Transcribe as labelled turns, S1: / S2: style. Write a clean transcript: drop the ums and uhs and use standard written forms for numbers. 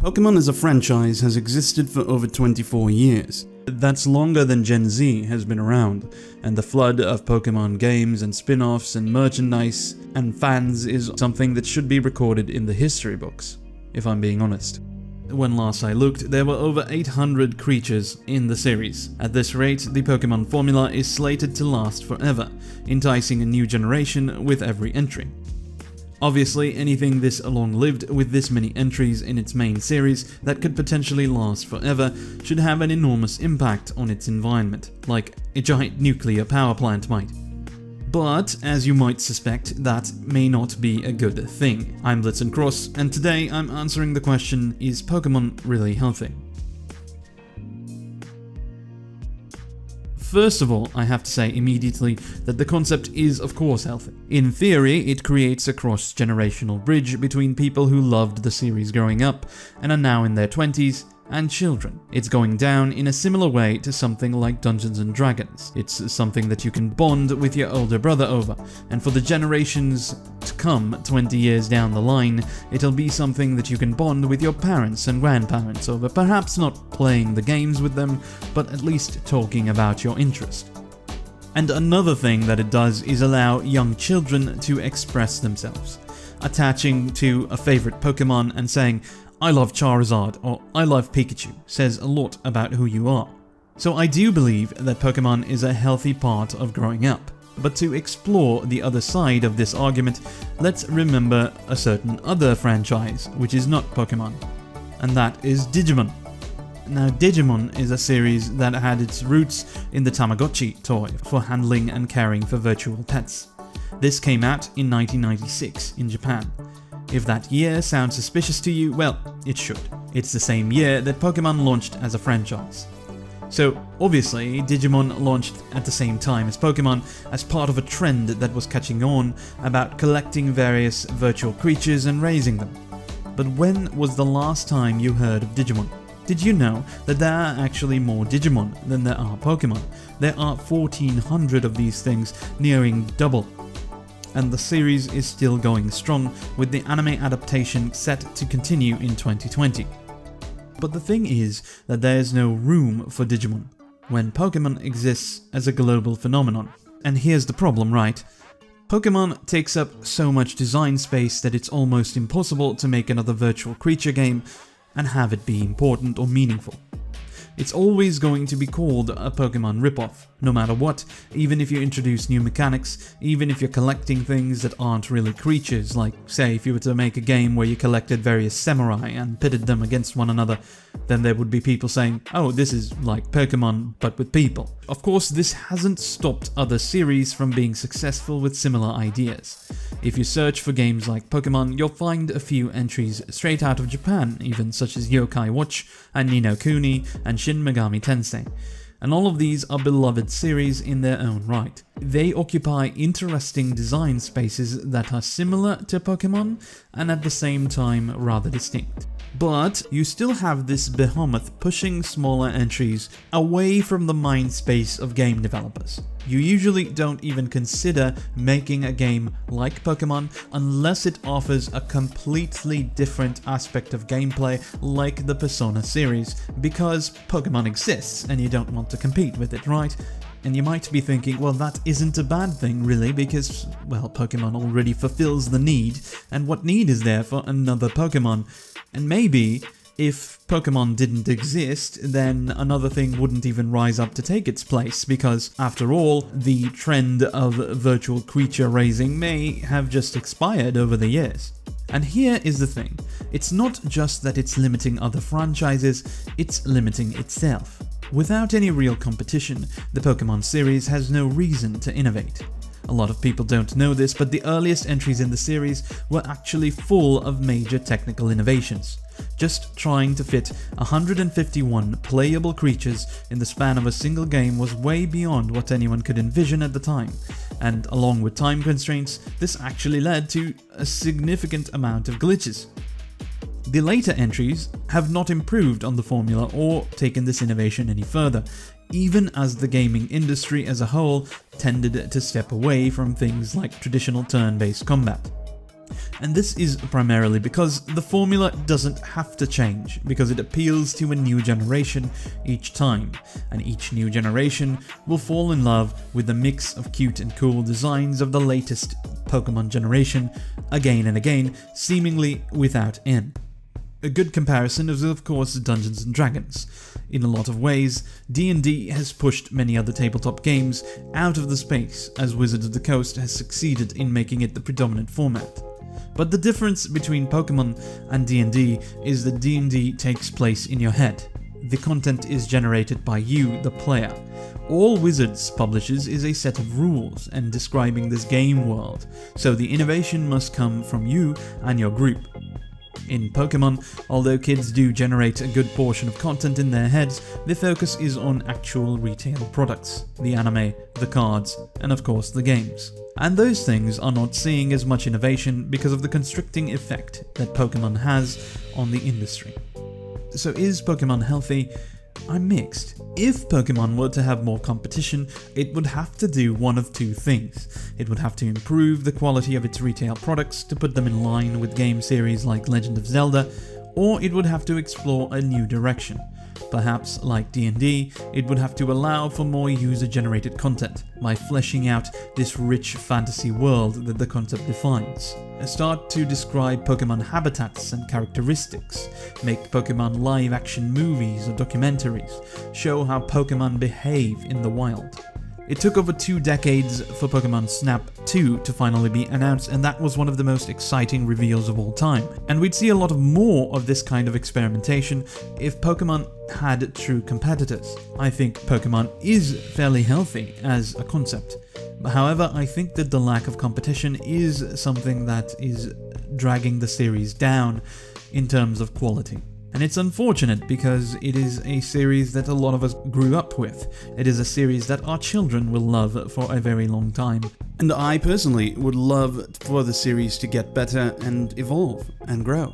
S1: Pokemon as a franchise has existed for over 24 years. That's longer than Gen Z has been around, and the flood of Pokemon games and spin-offs and merchandise and fans is something that should be recorded in the history books, if I'm being honest. When last I looked, there were over 800 creatures in the series. At this rate, the Pokemon formula is slated to last forever, enticing a new generation with every entry. Obviously, anything this long-lived with this many entries in its main series that could potentially last forever should have an enormous impact on its environment, like a giant nuclear power plant might. But, as you might suspect, that may not be a good thing. I'm Blitzen Cross, and today I'm answering the question, is Pokemon really healthy? First of all, I have to say immediately that the concept is of course healthy. In theory, it creates a cross-generational bridge between people who loved the series growing up and are now in their 20s, and children. It's going down in a similar way to something like Dungeons & Dragons. It's something that you can bond with your older brother over, and for the generations to come 20 years down the line, it'll be something that you can bond with your parents and grandparents over, perhaps not playing the games with them, but at least talking about your interest. And another thing that it does is allow young children to express themselves, attaching to a favorite Pokemon and saying, "I love Charizard" or "I love Pikachu" says a lot about who you are. So I do believe that Pokemon is a healthy part of growing up. But to explore the other side of this argument, let's remember a certain other franchise, which is not Pokemon, and that is Digimon. Now, Digimon is a series that had its roots in the Tamagotchi toy for handling and caring for virtual pets. This came out in 1996 in Japan. If that year sounds suspicious to you, well, it should. It's the same year that Pokemon launched as a franchise. So, obviously, Digimon launched at the same time as Pokemon as part of a trend that was catching on about collecting various virtual creatures and raising them. But when was the last time you heard of Digimon? Did you know that there are actually more Digimon than there are Pokemon? There are 1,400 of these things, nearing double. And the series is still going strong, with the anime adaptation set to continue in 2020. But the thing is that there's no room for Digimon when Pokemon exists as a global phenomenon. And here's the problem, right? Pokemon takes up so much design space that it's almost impossible to make another virtual creature game and have it be important or meaningful. It's always going to be called a Pokemon ripoff, no matter what, even if you introduce new mechanics, even if you're collecting things that aren't really creatures, like, say, if you were to make a game where you collected various samurai and pitted them against one another, then there would be people saying, oh, this is like Pokemon, but with people. Of course, this hasn't stopped other series from being successful with similar ideas. If you search for games like Pokemon, you'll find a few entries straight out of Japan, even such as Yokai Watch and Ni no Kuni and Shin Megami Tensei. And all of these are beloved series in their own right. They occupy interesting design spaces that are similar to Pokemon and at the same time rather distinct. But you still have this behemoth pushing smaller entries away from the mind space of game developers. You usually don't even consider making a game like Pokemon unless it offers a completely different aspect of gameplay like the Persona series, because Pokemon exists and you don't want to compete with it, right? And you might be thinking, well, that isn't a bad thing really, because, well, Pokemon already fulfills the need, and what need is there for another Pokemon? And maybe, if Pokemon didn't exist, then another thing wouldn't even rise up to take its place, because, after all, the trend of virtual creature raising may have just expired over the years. And here is the thing, it's not just that it's limiting other franchises, it's limiting itself. Without any real competition, the Pokemon series has no reason to innovate. A lot of people don't know this, but the earliest entries in the series were actually full of major technical innovations. Just trying to fit 151 playable creatures in the span of a single game was way beyond what anyone could envision at the time, and along with time constraints, this actually led to a significant amount of glitches. The later entries have not improved on the formula or taken this innovation any further, even as the gaming industry as a whole tended to step away from things like traditional turn-based combat. And this is primarily because the formula doesn't have to change, because it appeals to a new generation each time, and each new generation will fall in love with the mix of cute and cool designs of the latest Pokemon generation again and again, seemingly without end. A good comparison is of course Dungeons & Dragons. In a lot of ways, D&D has pushed many other tabletop games out of the space, as Wizards of the Coast has succeeded in making it the predominant format. But the difference between Pokemon and D&D is that D&D takes place in your head. The content is generated by you, the player. All Wizards publishes is a set of rules and describing this game world, so the innovation must come from you and your group. In Pokemon, although kids do generate a good portion of content in their heads, the focus is on actual retail products, the anime, the cards, and of course the games. And those things are not seeing as much innovation because of the constricting effect that Pokemon has on the industry. So is Pokemon healthy? I'm mixed. If Pokemon were to have more competition, it would have to do one of two things. It would have to improve the quality of its retail products to put them in line with game series like Legend of Zelda, or it would have to explore a new direction. Perhaps, like D&D, it would have to allow for more user-generated content by fleshing out this rich fantasy world that the concept defines. Start to describe Pokemon habitats and characteristics, make Pokemon live-action movies or documentaries, show how Pokemon behave in the wild. It took over 2 decades for Pokemon Snap 2 to finally be announced, and that was one of the most exciting reveals of all time. And we'd see a lot more of this kind of experimentation if Pokemon had true competitors. I think Pokemon is fairly healthy as a concept. However, I think that the lack of competition is something that is dragging the series down in terms of quality. And it's unfortunate because it is a series that a lot of us grew up with. It is a series that our children will love for a very long time. And I personally would love for the series to get better and evolve and grow.